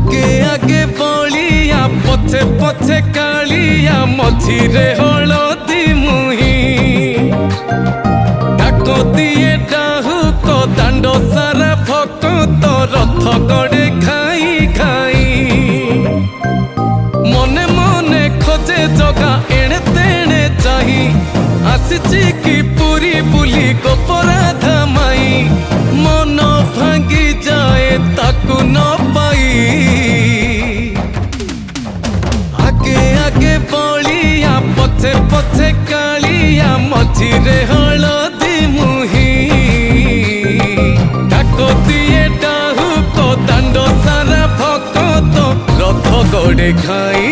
आगे आगे बलिया पछे पछे कालिया मझिरे हलदी मुही डाक दिए डाहुक दांड सारा भक्त रथ गड़े खाई खाई मने मने खोजे जगा एणे तेणे चाही आसिची कि पुरी बुली गोपराधा माई मन भांगी जाए ताकू न पाई आगे आगे बलिया पछे पछे कालिया मझिरे हलदी मुही डाक दिए डाहुक दांड सारा भक्त रथ गड़े खाई